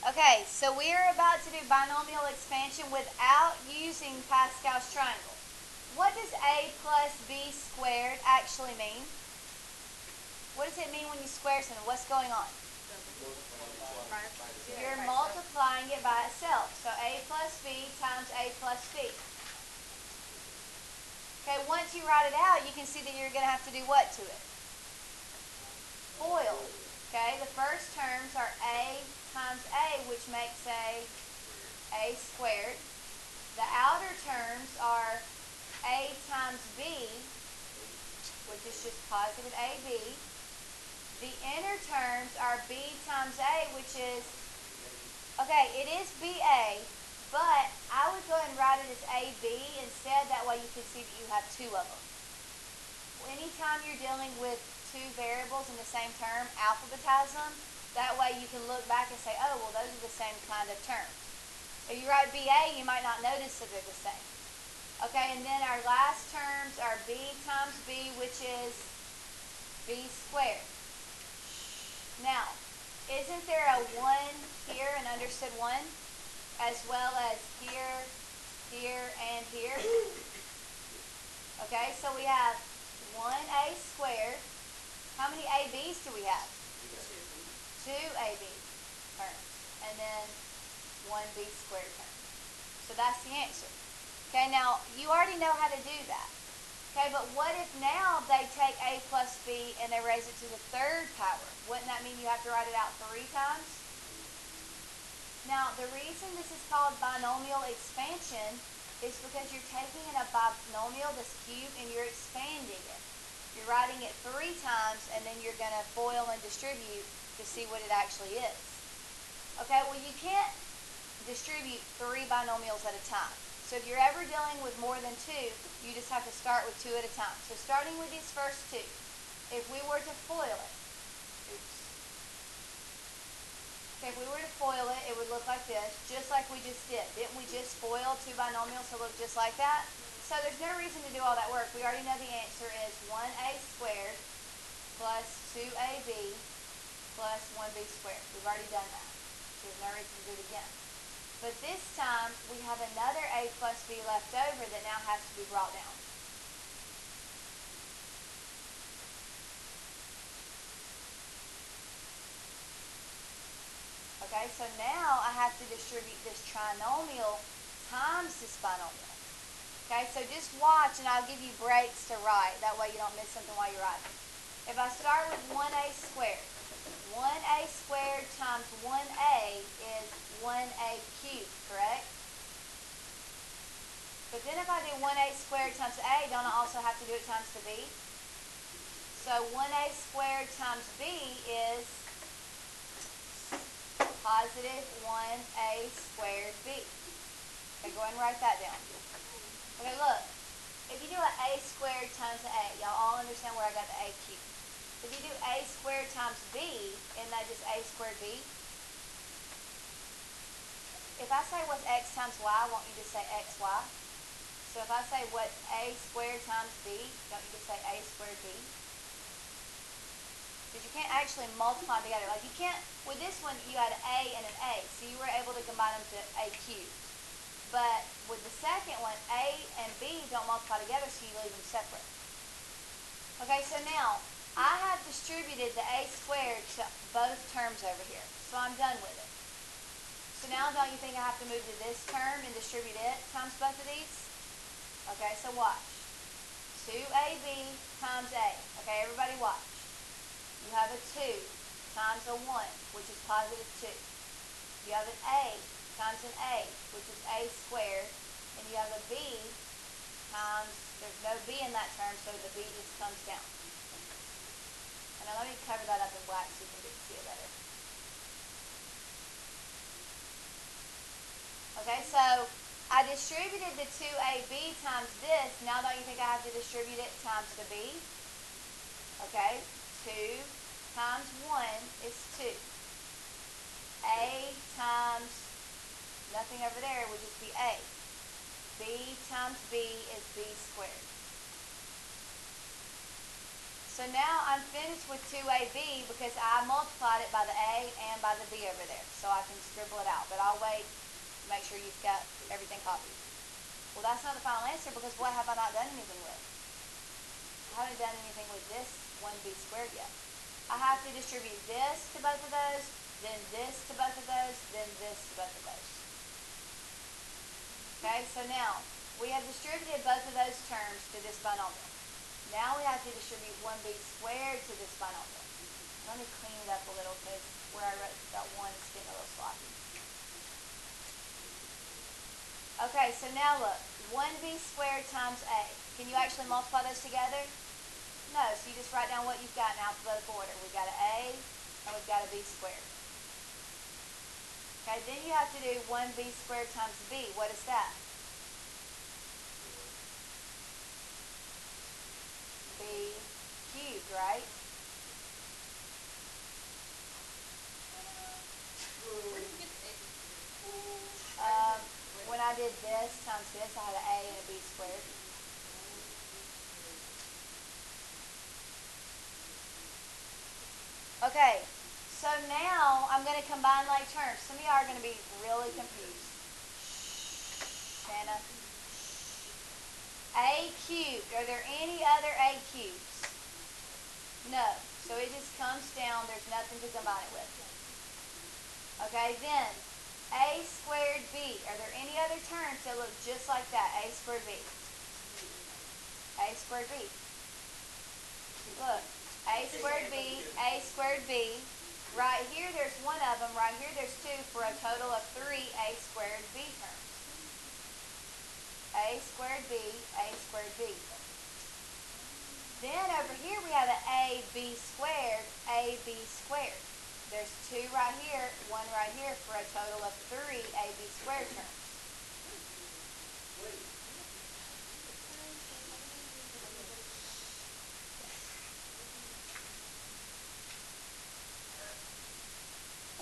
Okay, so we are about to do binomial expansion without using Pascal's triangle. What does a plus b squared actually mean? What does it mean when you square something? What's going on? You're multiplying it by itself. So a plus b times a plus b. Okay, once you write it out, you can see that you're going to have to do what to it? FOIL. Okay, the first terms are a times a, which makes a squared. The outer terms are a times b, which is just positive ab. The inner terms are b times a, which is, okay, it is ba, but I would go ahead and write it as ab instead. That way you can see that you have two of them. Anytime you're dealing with two variables in the same term, alphabetize them. That way you can look back and say, oh, well, those are the same kind of terms. If you write BA, you might not notice that they're the same. Okay, and then our last terms are b times b, which is b squared. Now, isn't there a 1 here, an understood 1, as well as here, here, and here? Okay, so we have 1a squared. How many ABs do we have? 2 AB terms. And then 1b squared term. So that's the answer. Okay, now you already know how to do that. Okay, but what if now they take a plus b and they raise it to the third power? Wouldn't that mean you have to write it out 3 times? Now, the reason this is called binomial expansion is because you're taking in a binomial that's cubed and you're expanding it. You're writing it 3 times and then you're going to FOIL and distribute to see what it actually is. Okay, well you can't distribute 3 binomials at a time. So if you're ever dealing with more than 2, you just have to start with 2 at a time. So starting with these first 2, if we were to FOIL it, if we were to FOIL it, it would look like this, just like we just did. Didn't we just FOIL 2 binomials to look just like that? So there's no reason to do all that work. We already know the answer is 1a squared plus 2ab plus 1b squared. We've already done that. So there's no reason to do it again. But this time, we have another a plus b left over that now has to be brought down. Okay, so now I have to distribute this trinomial times this binomial. Okay, so just watch and I'll give you breaks to write. That way you don't miss something while you're writing. If I start with 1a squared, 1a squared times 1a is 1a cubed, correct? But then if I do 1a squared times a, don't I also have to do it times the b? So 1a squared times b is positive 1a squared b. Okay, go ahead and write that down. Okay, look. If you do an a squared times an a, y'all all understand where I got the a cubed. If you do a squared times b, isn't that just a squared b? If I say what's x times y, won't you just say xy? So if I say what's a squared times b, don't you just say a squared b? Because you can't actually multiply them together. Like you can't, with this one you had an a and an a, so you were able to combine them to a cubed. But with the second one, a and b don't multiply together, so you leave them separate. Okay, so now I have distributed the a squared to both terms over here, so I'm done with it. So now don't you think I have to move to this term and distribute it times both of these? Okay, so watch. 2ab times a. Okay, everybody watch. You have a 2 times a 1, which is positive 2. You have an a times an a, which is a squared. And you have a b times, there's no b in that term, so the b just comes down. And now let me cover that up in black so you can see it better. Okay, so I distributed the 2ab times this. Now don't you think I have to distribute it times the b? Okay, 2 times 1 is 2. A times nothing over there would just be a. B times b is b squared. So now I'm finished with 2AB because I multiplied it by the A and by the B over there. So I can scribble it out. But I'll wait to make sure you've got everything copied. Well, that's not the final answer because what have I not done anything with? I haven't done anything with this 1B squared yet. I have to distribute this to both of those, then this to both of those, then this to both of those. Okay, so now we have distributed both of those terms to this binomial. Now we have to distribute 1B squared to this binomial. Let me clean it up a little because where I wrote that 1 is getting a little sloppy. Okay, so now look, 1B squared times A. Can you actually multiply those together? No, so you just write down what you've got in alphabetical order. We've got an A and we've got a B squared. Okay, then you have to do 1B squared times B. What is that? B cubed, right? When I did this times this, I had an A and a B squared. Okay, so now I'm going to combine like terms. Some of y'all are going to be really confused. Shanna. A cubed. Are there any other A cubes? No. So it just comes down. There's nothing to combine it with. Okay, then A squared B. Are there any other terms that look just like that? A squared B. A squared B. Look. A squared B, A squared B. Right here there's one of them. Right here there's two for a total of 3 A squared B terms. A squared B, A squared B. Then over here we have an AB squared, AB squared. There's 2 right here, 1 right here for a total of 3 AB squared terms.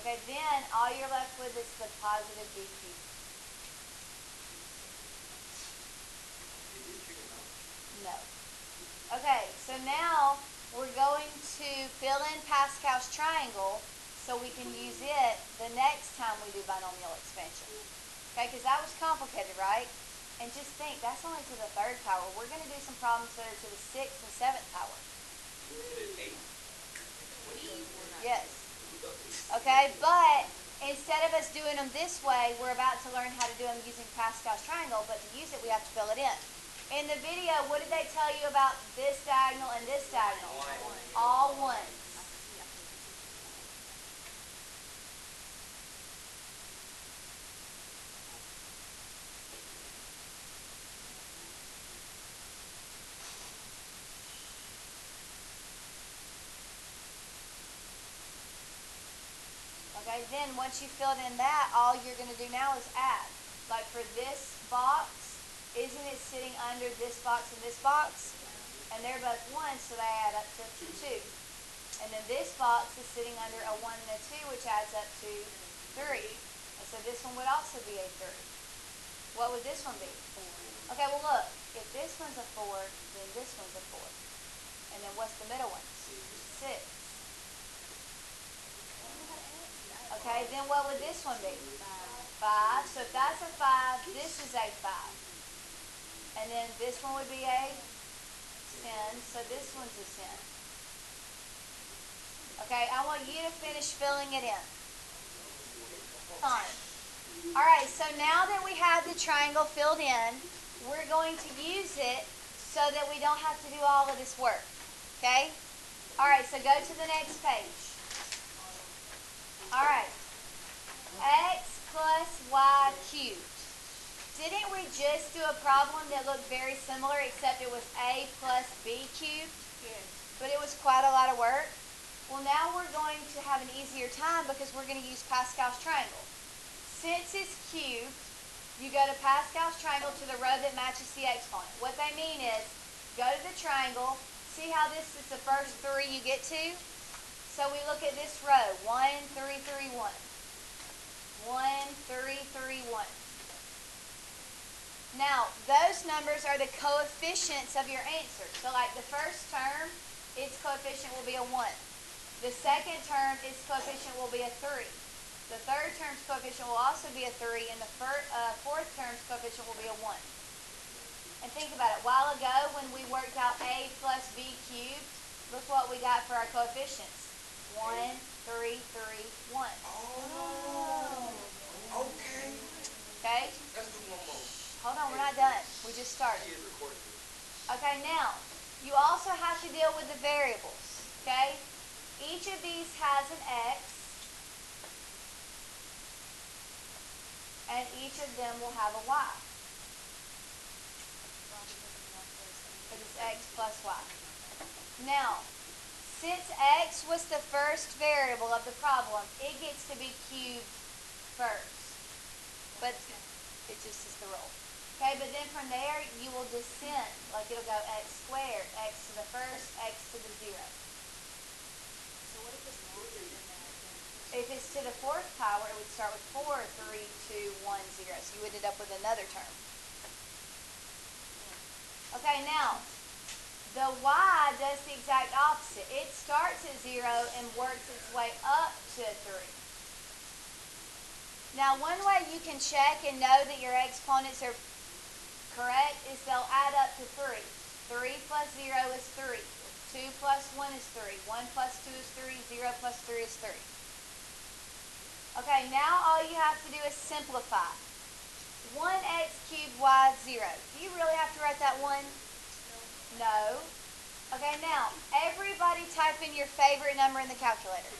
Okay, then all you're left with is the positive B cubed. No. Okay, so now we're going to fill in Pascal's triangle so we can use it the next time we do binomial expansion. Okay, because that was complicated, right? And just think, that's only to the 3rd power. We're going to do some problems that are to the 6th and 7th power. Yes. Okay, but instead of us doing them this way, we're about to learn how to do them using Pascal's triangle, but to use it, we have to fill it in. In the video, what did they tell you about this diagonal and this diagonal? All ones. Okay, then once you filled in that, all you're going to do now is add. Like for this box, isn't it sitting under this box and this box? And they're both 1, so they add up to 2. And then this box is sitting under a 1 and a 2, which adds up to 3. And so this one would also be a 3. What would this one be? 4. Okay, well look, if this one's a 4, then this one's a 4. And then what's the middle one? 6. Okay, then what would this one be? 5. So if that's a 5, this is a 5. And then this one would be a 10, so this one's a 10. Okay, I want you to finish filling it in. Alright, so now that we have the triangle filled in, we're going to use it so that we don't have to do all of this work. Okay? Alright, so go to the next page. Alright, x plus y cubed. Didn't we just do a problem that looked very similar except it was a plus b cubed? Yes. But it was quite a lot of work. Well, now we're going to have an easier time because we're going to use Pascal's triangle. Since it's cubed, you go to Pascal's triangle to the row that matches the exponent. What they mean is, go to the triangle, see how this is the first 3 you get to? So we look at this row, 1, 3, 3, 1. 1, 3, 3, 1. Now, those numbers are the coefficients of your answer. So like the first term its coefficient will be a 1. The second term, its coefficient will be a 3. The third term's coefficient will also be a 3, and the fourth term's coefficient will be a 1. And think about it. A while ago, when we worked out a plus b cubed, look what we got for our coefficients. 1, 3, 3, 1. Oh, okay. Okay? Let's do one more. Hold on, we're not done. We just started. Okay, now, you also have to deal with the variables. Okay? Each of these has an x, and each of them will have a y. It is x plus y. Now, since x was the first variable of the problem, it gets to be cubed first. But it just is the rule. Okay, but then from there, you will descend. Like it'll go x squared, x to the first, x to the 0. So what if it's longer than that? If it's to the fourth power, it would start with 4, 3, 2, 1, 0. So you would end up with another term. Okay, now, the y does the exact opposite. It starts at 0 and works its way up to 3. Now, one way you can check and know that your exponents are correct is they'll add up to 3. 3 plus 0 is 3. 2 plus 1 is 3. 1 plus 2 is 3. 0 plus 3 is 3. Okay, now all you have to do is simplify. 1x cubed y 0. Do you really have to write that 1? No. Okay, now, everybody type in your favorite number in the calculator.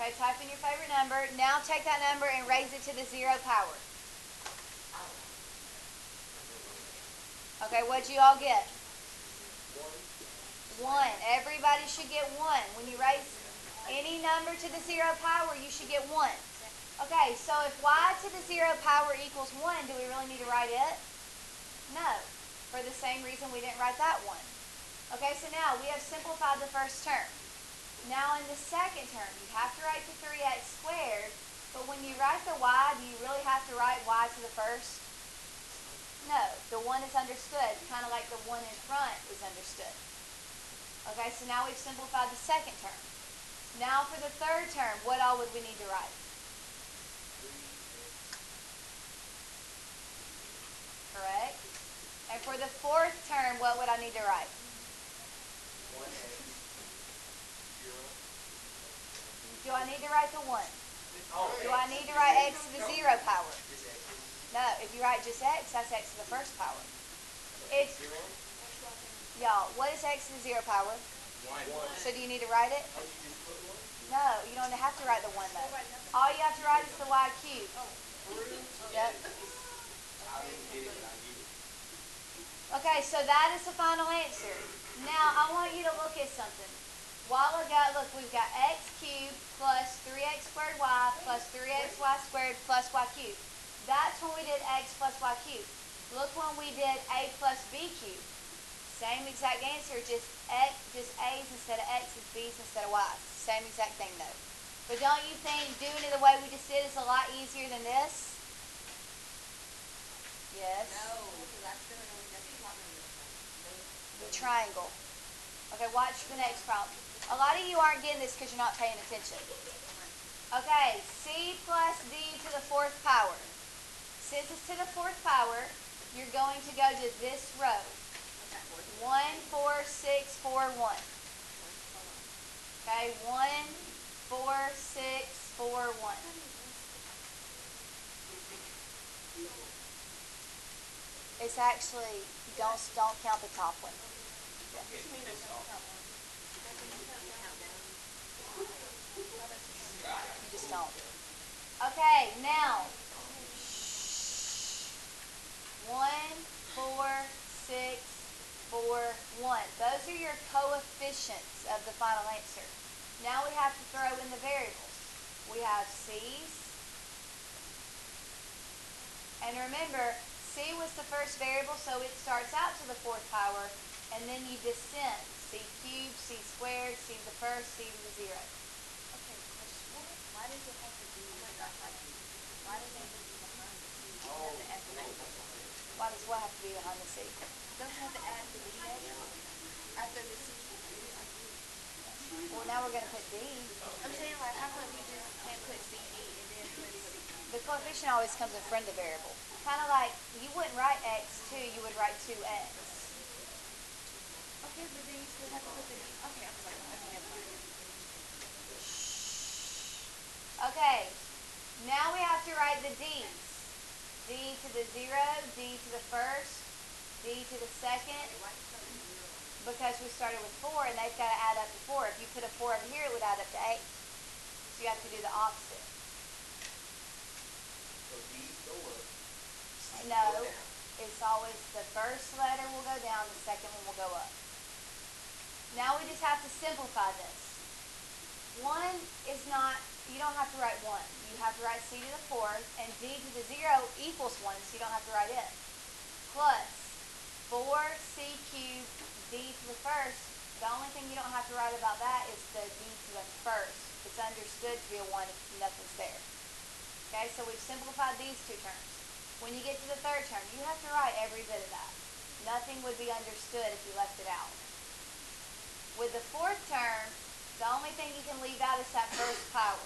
Okay, type in your favorite number. Now take that number and raise it to the 0 power. Okay, what'd you all get? 1. Everybody should get 1. When you raise any number to the 0 power, you should get 1. Okay, so if y to the 0 power equals 1, do we really need to write it? No. For the same reason we didn't write that 1. Okay, so now we have simplified the first term. Now in the second term, you have to write the 3x squared, but when you write the y, do you really have to write y to the first? No. The 1 is understood, kind of like the 1 in front is understood. Okay, so now we've simplified the second term. Now for the third term, what all would we need to write? Correct. And for the fourth term, what would I need to write? 1x. Do I need to write the 1? Do I need to write x to the 0 power? No, if you write just x, that's x to the first power. It's, y'all, what is x to the 0 power? 1. So do you need to write it? No, you don't have to write the 1 though. All you have to write is the y cubed. Yep. Okay, so that is the final answer. Now, I want you to look at something. While ago, look, we've got x cubed plus 3x squared y plus 3xy squared plus y cubed. That's when we did x plus y cubed. Look when we did a plus b cubed. Same exact answer, just a's instead of x's, b's instead of y's. Same exact thing though. But don't you think doing it the way we just did is a lot easier than this? Yes. No, because that's the Triangle. Okay, watch the next problem. A lot of you aren't getting this because you're not paying attention. Okay, c plus d to the fourth power. Since it's to the fourth power, you're going to go to this row. 1, 4, 6, 4, 1. Okay, 1, 4, 6, 4, 1. It's actually, don't count the top one. You just don't. Okay, now. 1, 4, 6, 4, 1. Those are your coefficients of the final answer. Now we have to throw in the variables. We have c's. And remember, c was the first variable, so it starts out to the fourth power, and then you descend. C cubed, c squared, c to the first, c to the 0. Okay, question. Why does it have to be why does it have to be behind the c? Oh, have to add the no. A. Why does what have to be behind the C? Don't you have to add the DA after the C? Well, now we're going to put D. I'm saying, like, how come you just can't put CD and then put C? The coefficient always comes in front of the variable. Kind of like, you wouldn't write x2, you would write 2x. Okay, but then you still have to put the D. Okay, I'm sorry. Okay, never mind. Okay, now we have to write the D's. D to the 0, D to the first, D to the second, because we started with 4 and they've got to add up to 4. If you put a 4 over here, it would add up to 8. So you have to do the opposite. So D's go up. C's No, go down. it's always the first letter will go down, the second one will go up. Now we just have to simplify this. 1 is not, you don't have to write 1. You have to write C to the 4th, and D to the 0 equals 1, so you don't have to write it. Plus 4C cubed D to the first. The only thing you don't have to write about that is the D to the first. It's understood to be a 1 if nothing's there. Okay, so we've simplified these two terms. When you get to the third term, you have to write every bit of that. Nothing would be understood if you left it out. With the fourth term, the only thing you can leave out is that first power.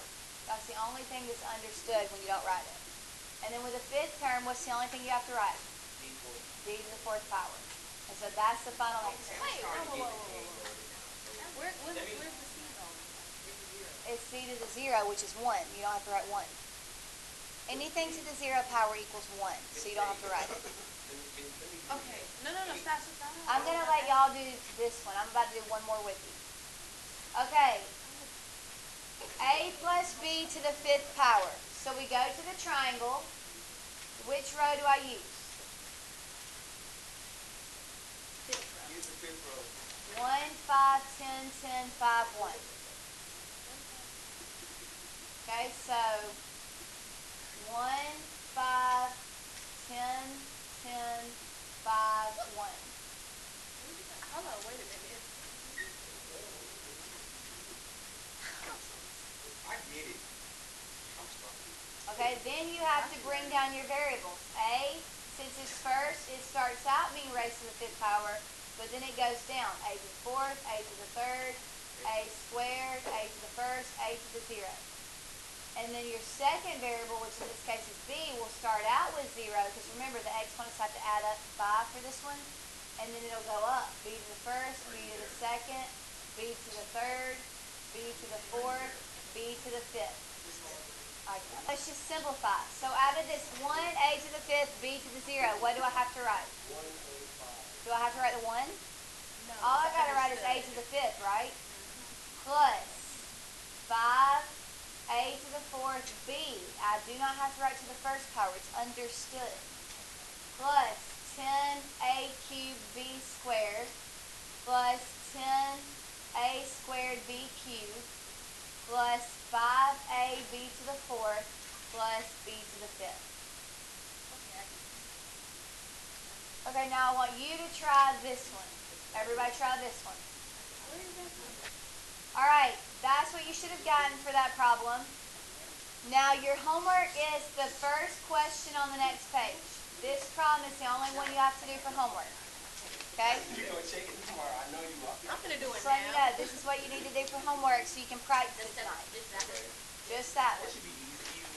That's the only thing that's understood when you don't write it. And then with the fifth term, what's the only thing you have to write? D to the fourth power. And so that's the final answer. Wait, Starting to whoa. get the A going now. So Where's the C going? It's C to the 0, which is 1. You don't have to write 1. Anything to the 0 power equals 1, so you don't have to write it. Okay. No, stop. I'm going to let y'all do this one. I'm about to do one more with you. Okay. A plus B to the 5th power. So we go to the triangle. Which row do I use? use the fifth row. 1, 5, 10, 10, 5, 1. Okay, so 1, 5, 10, 10, 5, 1. Hold on, wait a minute. I get it. I'm sorry. Okay, then you have to bring down your variables. A, since it's first, it starts out being raised to the 5th power, but then it goes down. A to the 4th, A to the 3rd, A squared, A to the 1st, A to the 0. And then your second variable, which in this case is B, will start out with 0, because remember the exponents have to add up to 5 for this one, and then it'll go up. B to the 1st, B to the 2nd, B to the 3rd, B to the 4th, B to the 5th. Okay. Let's just simplify. So out of this 1, A to the 5th, B to the 0, what do I have to write? 1, 8, 5. Do I have to write the 1? No. All I've got to write is A to the 5th, right? Plus 5, A to the 4th, B. I do not have to write to the first power. It's understood. Plus 10A cubed B squared plus 10A squared B cubed plus 5A B to the 4th plus B to the 5th. Okay, now I want you to try this one. Everybody try this one. All right, that's what you should have gotten for that problem. Now your homework is the first question on the next page. This problem is the only one you have to do for homework. Okay? You're going to check it tomorrow. I know you are. I'm gonna do it Just let you now. know, this is what you need to do for homework so you can practice it tonight. Just that one. That should be easy.